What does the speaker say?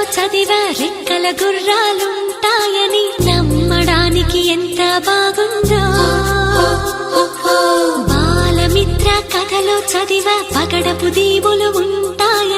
చదివా రెక్కల గుర్రాలుంటాయని నమ్మడానికి ఎంత బాగుందో. బాలమిత్ర కథలో చదివా పగడపు దీవులు ఉంటాయని